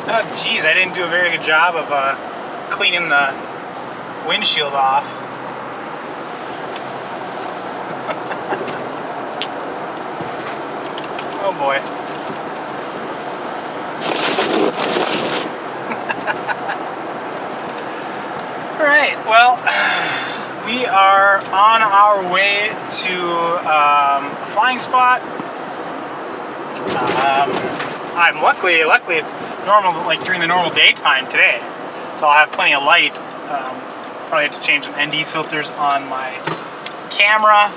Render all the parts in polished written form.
Oh geez, I didn't do a very good job of cleaning the windshield off. Oh boy. Alright, well, we are on our way to a flying spot. I'm luckily it's normal, like during the normal daytime today, so I'll have plenty of light. Probably have to change some ND filters on my camera,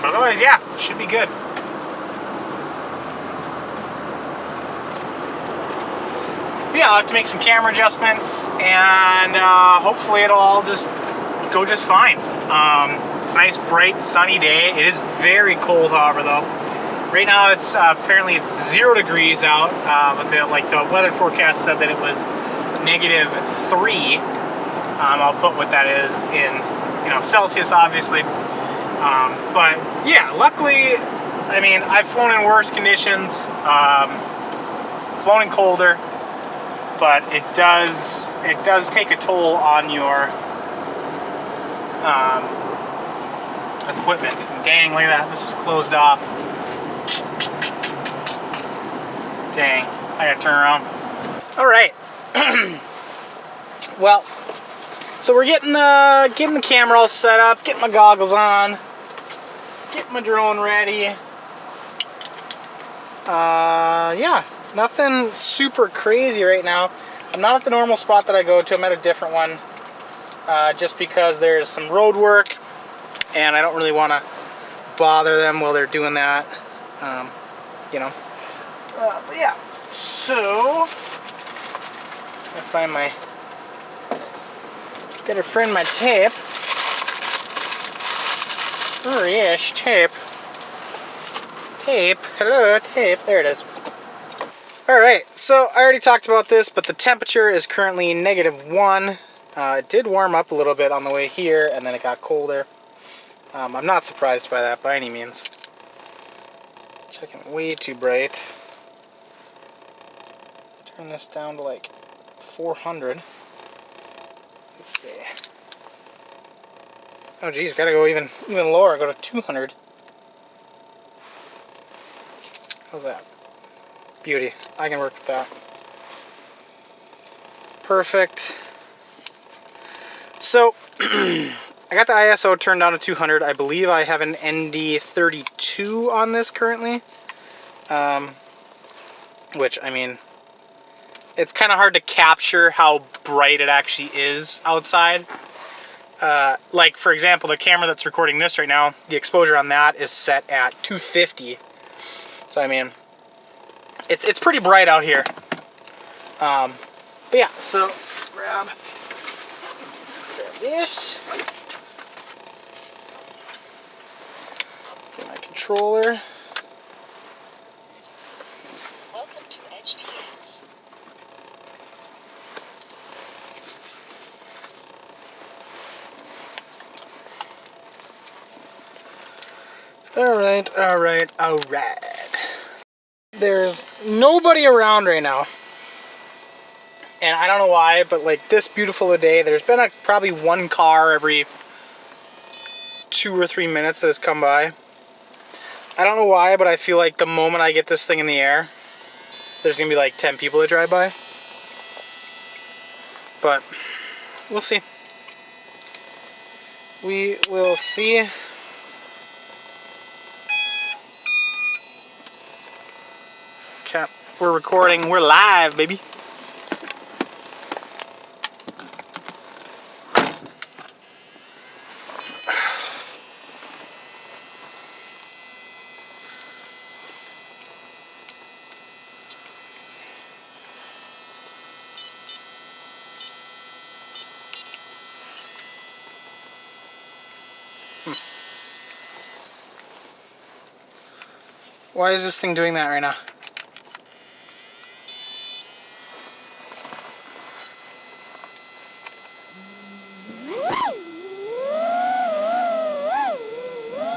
but otherwise, yeah, should be good. But yeah, I'll have to make some camera adjustments, and hopefully it'll all just go just fine. It's a nice, bright, sunny day. It is very cold, however, though. Right now, it's apparently it's 0 degrees out, but the weather forecast said that it was -3. I'll put what that is in, Celsius, obviously. But yeah, luckily, I mean, I've flown in worse conditions, flown in colder, but it does take a toll on your equipment. Dang, look at that. This is closed off. Dang, I gotta turn around. All right. Well, so we're getting the camera all set up, getting my goggles on, getting my drone ready. Yeah, nothing super crazy right now. I'm not at the normal spot that I go to. I'm at a different one, just because there's some road work, and I don't really want to bother them while they're doing that. But yeah, so I find my, gotta find my tape. Oh yes, tape. Tape, hello, tape, there it is. Alright, so I already talked about this, but the temperature is currently -1. It did warm up a little bit on the way here, and then it got colder. I'm not surprised by that by any means. Checking way too bright. Turn this down to like 400. Let's see. Oh geez, gotta go even lower, go to 200. How's that? Beauty. I can work with that. Perfect. So, I got the ISO turned down to 200. I believe I have an ND32 on this currently. Which, I mean, it's kind of hard to capture how bright it actually is outside. Like, for example, the camera that's recording this right now, the exposure on that is set at 250. So, I mean, it's pretty bright out here. But yeah, so let's grab this. Get my controller. Welcome to HTX. Alright. There's nobody around right now. And I don't know why, but like this beautiful a day, there's been probably one car every 2 or 3 minutes that has come by. I don't know why, but I feel like the moment I get this thing in the air, there's gonna be like 10 people that drive by. But we'll see. We will see. Okay, we're recording. We're live, baby. Why is this thing doing that right now?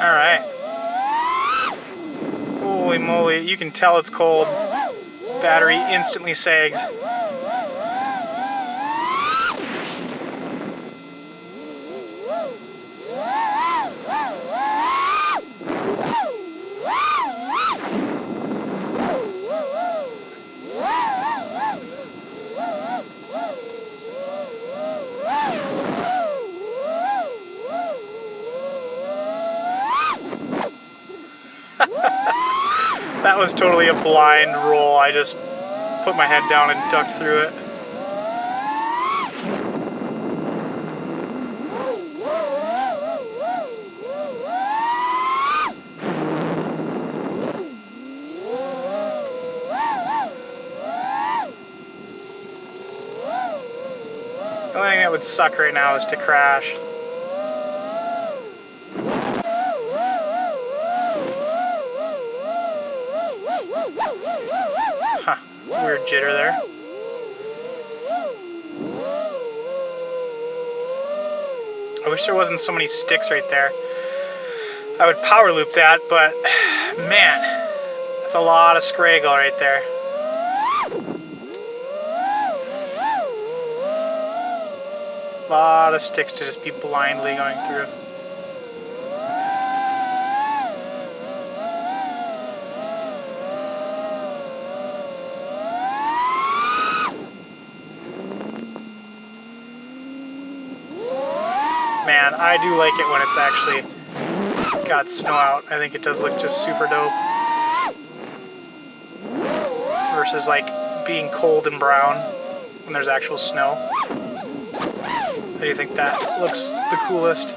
Alright. Holy moly, you can tell it's cold. Battery instantly sags. That was totally a blind roll. I just put my head down and ducked through it. The only thing that would suck right now is to crash. Huh, weird jitter there. I wish there wasn't so many sticks right there. I would power loop that, but man, that's a lot of scraggle right there. A lot of sticks to just be blindly going through. Man, I do like it when it's actually got snow out. I think it does look just super dope. Versus like being cold and brown when there's actual snow. How do you think that looks the coolest?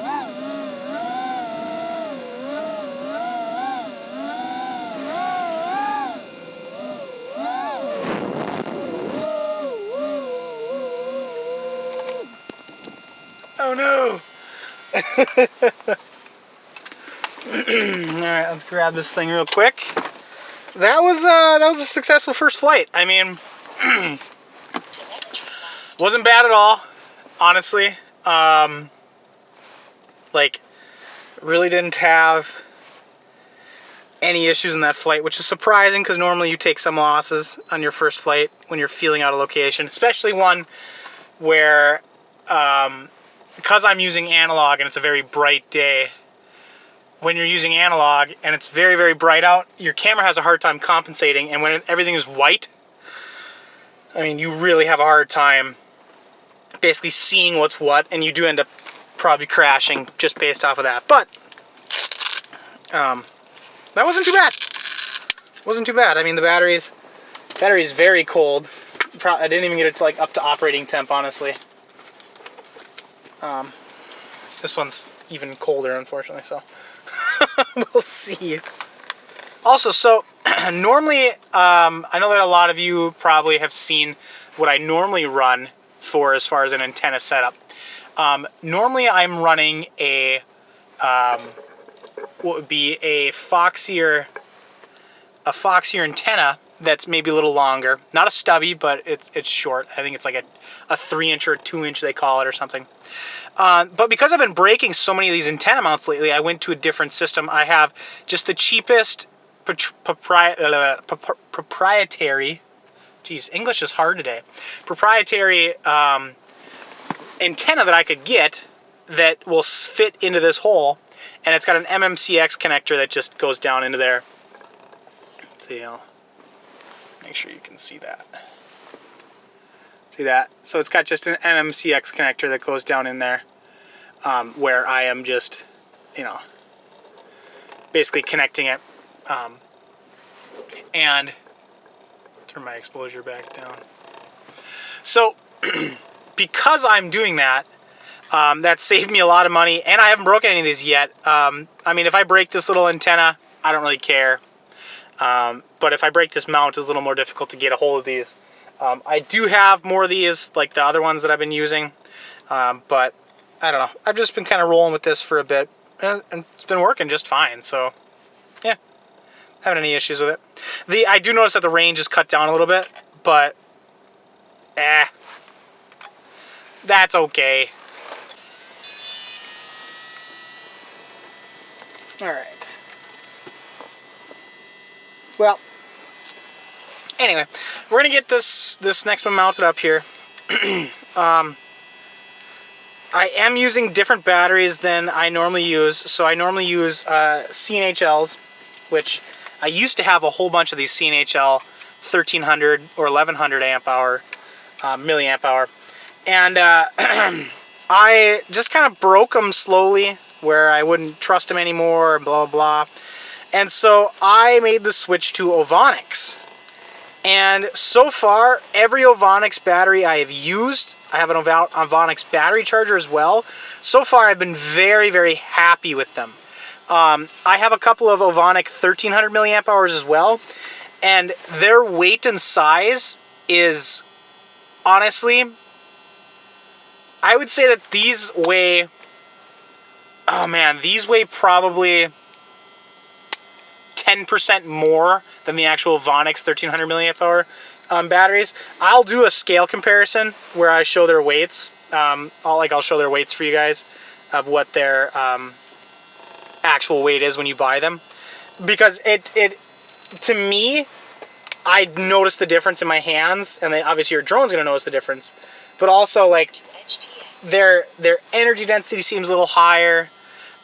Oh no! Alright, let's grab this thing real quick. That was a successful first flight. I mean, wasn't bad at all, honestly. Like, really didn't have any issues in that flight, which is surprising because normally you take some losses on your first flight when you're feeling out a location, especially one where, because I'm using analog and it's a very bright day, when you're using analog and it's very, very bright out, your camera has a hard time compensating, and when everything is white, I mean, you really have a hard time basically seeing what's what, and you do end up probably crashing just based off of that. But that wasn't too bad. Wasn't too bad. I mean, the battery's very cold. I didn't even get it to like up to operating temp, honestly. This one's even colder, unfortunately, so we'll see. Also, so normally, I know that a lot of you probably have seen what I normally run for as far as an antenna setup. Normally, I'm running a what would be a foxier antenna that's maybe a little longer. Not a stubby, but it's short. I think it's like a 3-inch or a 2-inch they call it or something. But because I've been breaking so many of these antenna mounts lately, I went to a different system. I have just the cheapest proprietary, geez, English is hard today, proprietary antenna that I could get that will fit into this hole, and it's got an MMCX connector that just goes down into there. See, I'll make sure you can see that. See that? So it's got just an MMCX connector that goes down in there, where I am just, you know, basically connecting it, and turn my exposure back down. So because I'm doing that, that saved me a lot of money, and I haven't broken any of these yet. I mean, if I break this little antenna, I don't really care. But if I break this mount, it's a little more difficult to get a hold of these. I do have more of these, like the other ones that I've been using, but I don't know. I've just been kind of rolling with this for a bit, and it's been working just fine, so yeah, haven't any issues with it. I do notice that the range is cut down a little bit, but that's okay. All right. Well, Anyway, we're gonna get this next one mounted up here. I am using different batteries than I normally use. So I normally use CNHLs, which I used to have a whole bunch of these CNHL 1300 or 1100 amp hour, milliamp hour. And I just kind of broke them slowly where I wouldn't trust them anymore, blah, blah. And so I made the switch to Ovonics. And so far, every Ovonics battery I have used, I have an Ovonics battery charger as well. So far, I've been very, very happy with them. I have a couple of Ovonic 1300 milliamp hours as well. And their weight and size is, honestly, I would say that these weigh, oh man, these weigh probably 10% more than the actual Ovonics 1300 milliamp hour batteries. I'll do a scale comparison where I show their weights. I'll show their weights for you guys of what their actual weight is when you buy them, because it to me, I noticed the difference in my hands, and then obviously your drone's gonna notice the difference. But also, like, their energy density seems a little higher.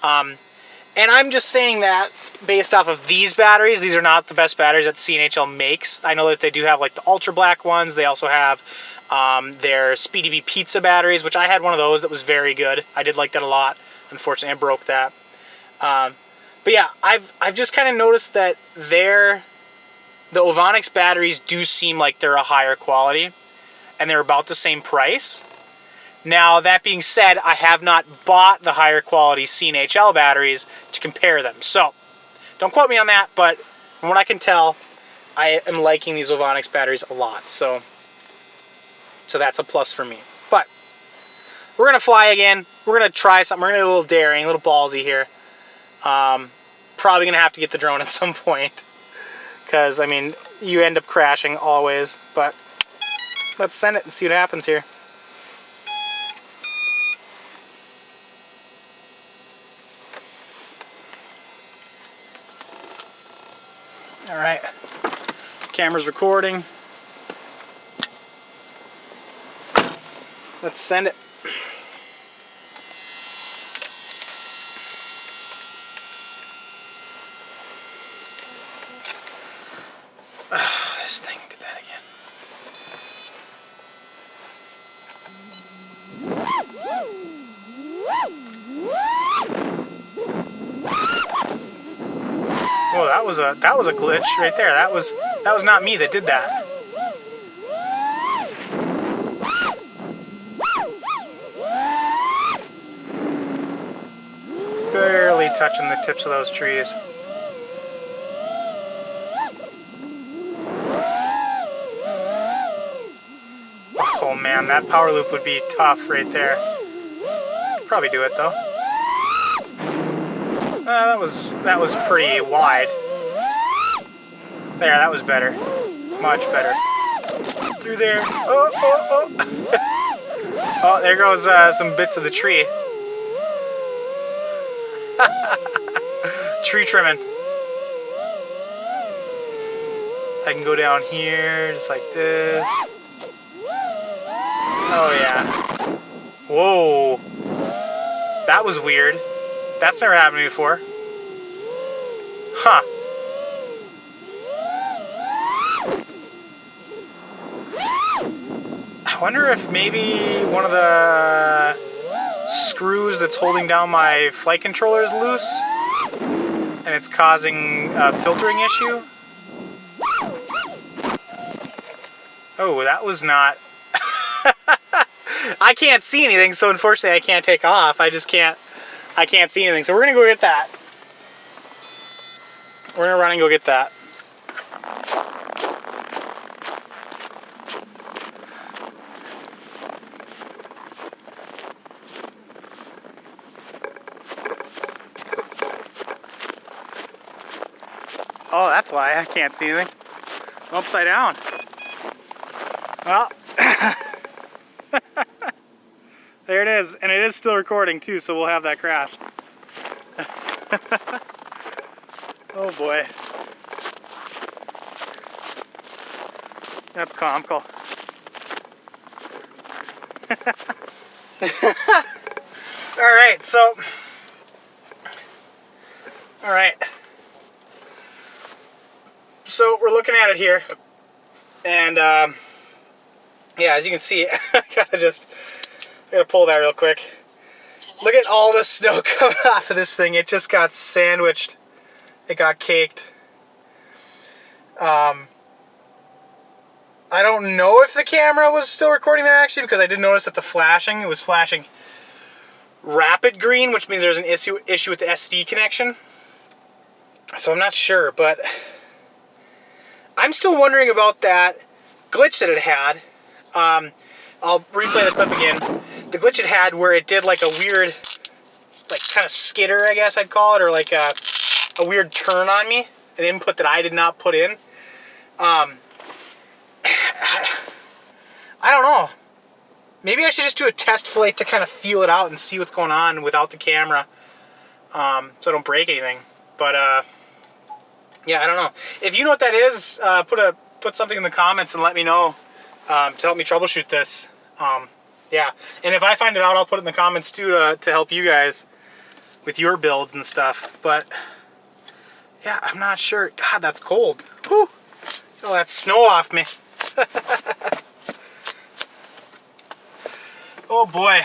And I'm just saying that based off of these batteries. These are not the best batteries that CNHL makes. I know that they do have like the ultra black ones. They also have their Speedy Bee Pizza batteries, which I had one of those that was very good. I did like that a lot. Unfortunately, I broke that. But yeah, I've just kind of noticed that the Ovonics batteries do seem like they're a higher quality, and they're about the same price. Now, that being said, I have not bought the higher quality CNHL batteries to compare them. So, don't quote me on that, but from what I can tell, I am liking these Ovonics batteries a lot. So that's a plus for me. But we're going to fly again. We're going to try something. We're going to get a little daring, a little ballsy here. Probably going to have to get the drone at some point, because, I mean, you end up crashing always. But let's send it and see what happens here. All right, camera's recording. Let's send it. This thing did that again. Oh, that was a glitch right there. That was not me that did that. Barely touching the tips of those trees. Oh man, that power loop would be tough right there. Probably do it though. That was pretty wide. There, that was better. Much better. Through there. Oh, oh, oh. Oh, there goes some bits of the tree. Tree trimming. I can go down here just like this. Oh yeah. Whoa. That was weird. That's never happened to me before. Huh. I wonder if maybe one of the screws that's holding down my flight controller is loose and it's causing a filtering issue. Oh, that was not... I can't see anything, so unfortunately I can't take off. I can't see anything. So we're going to go get that. We're going to run and go get that. Oh, that's why I can't see anything. I'm upside down. Well, there it is. And it is still recording too, so we'll have that crash. Oh boy. That's comical. Alright, so... Alright. So, we're looking at it here. And, yeah, as you can see, I gotta pull that real quick. Look at all the snow coming off of this thing. It just got sandwiched. It got caked. I don't know if the camera was still recording there actually, because I did notice that it was flashing rapid green, which means there's an issue with the SD connection. So I'm not sure, but I'm still wondering about that glitch that it had. I'll replay the clip again. The glitch it had where it did like a weird, like kind of skitter, I guess I'd call it, or like a weird turn on me, an input that I did not put in. I don't know. Maybe I should just do a test flight to kind of feel it out and see what's going on without the camera, so I don't break anything. But yeah, I don't know. If you know what that is, put something in the comments and let me know to help me troubleshoot this. Yeah, and if I find it out, I'll put it in the comments too to help you guys with your builds and stuff. But yeah, I'm not sure. God, that's cold. Whew. Get all that snow off me. Oh boy.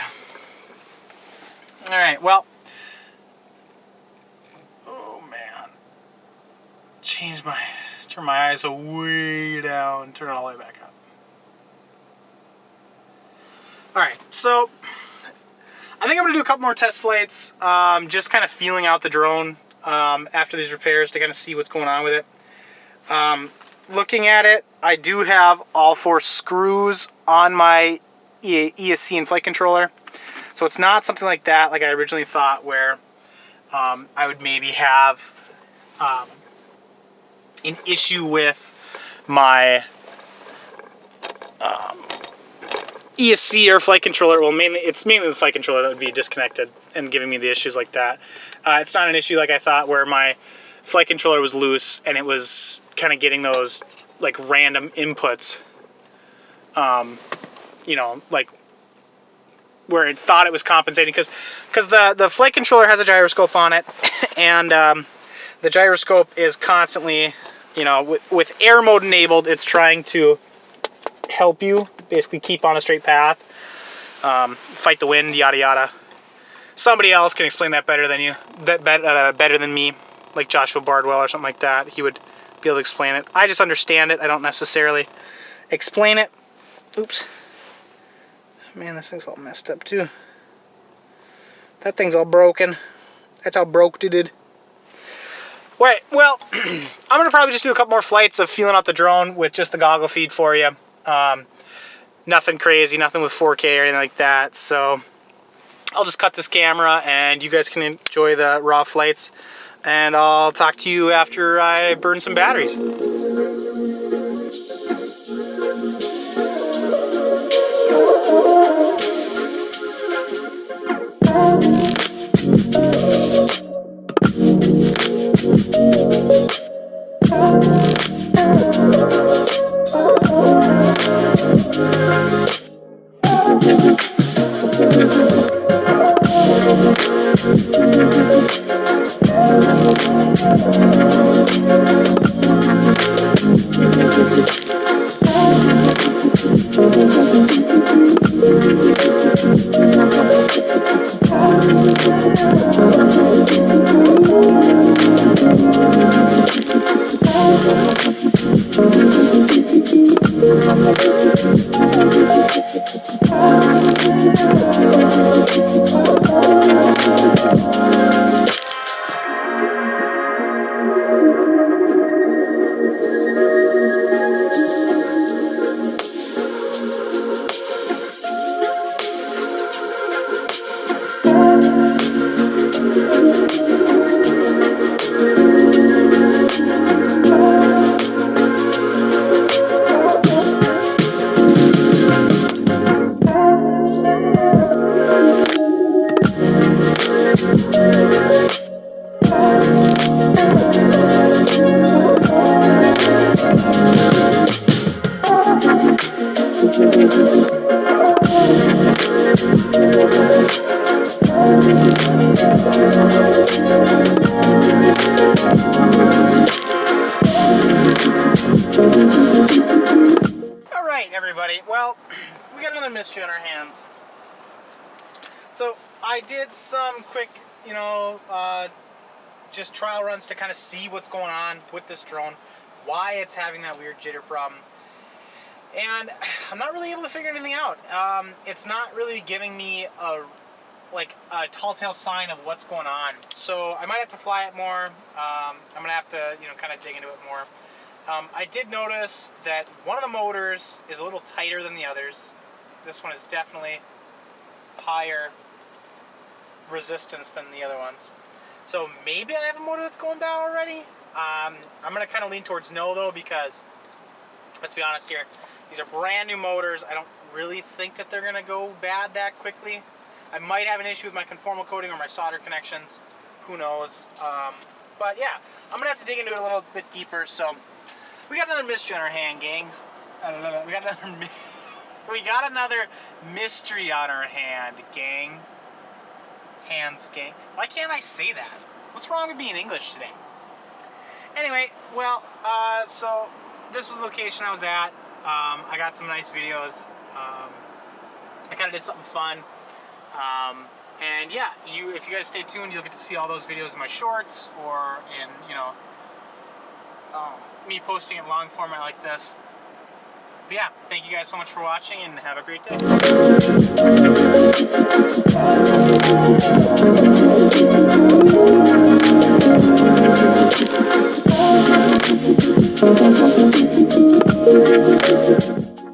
All right, well. Oh man. Turn my eyes way down, turn it all the way back up. Alright, so I think I'm going to do a couple more test flights, just kind of feeling out the drone after these repairs to kind of see what's going on with it. Looking at it, I do have all 4 screws on my ESC and flight controller, so it's not something like that like I originally thought, where I would maybe have an issue with my ESC or flight controller. Well, it's mainly the flight controller that would be disconnected and giving me the issues like that. It's not an issue like I thought, where my flight controller was loose and it was kind of getting those like random inputs. You know, like where it thought it was compensating, because the flight controller has a gyroscope on it, and the gyroscope is constantly, you know, with air mode enabled, it's trying to help you basically keep on a straight path, fight the wind, yada yada. Somebody else can explain that better than you, better than me, like Joshua Bardwell or something like that. He would be able to explain it. I just understand it. I don't necessarily explain it. Oops. Man, this thing's all messed up too. That thing's all broken. That's how broke it did. Right, well, I'm going to probably just do a couple more flights of feeling out the drone with just the goggle feed for you. Nothing crazy, nothing with 4K or anything like that. So I'll just cut this camera and you guys can enjoy the raw flights. And I'll talk to you after I burn some batteries. All right, everybody. Well, we got another mystery on our hands. So I did some quick, just trial runs to kind of see what's going on with this drone, why it's having that weird jitter problem. And I'm not really able to figure anything out. It's not really giving me a tall tale sign of what's going on. So I might have to fly it more. I'm gonna have to, kind of dig into it more. I did notice that one of the motors is a little tighter than the others. This one is definitely higher resistance than the other ones. So maybe I have a motor that's going bad already. I'm gonna kind of lean towards no though, because let's be honest here, these are brand new motors. I don't really think that they're gonna go bad that quickly. I might have an issue with my conformal coating or my solder connections. Who knows? But yeah, I'm gonna have to dig into it a little bit deeper. So we got another mystery on our hand, gangs. We got another mystery on our hand, gang. Hands, gang. Why can't I say that? What's wrong with being English today? Anyway, well, so this was the location I was at. I got some nice videos. I kind of did something fun. And yeah, if you guys stay tuned, you'll get to see all those videos in my shorts or in, me posting in long format like this. But yeah, thank you guys so much for watching and have a great day.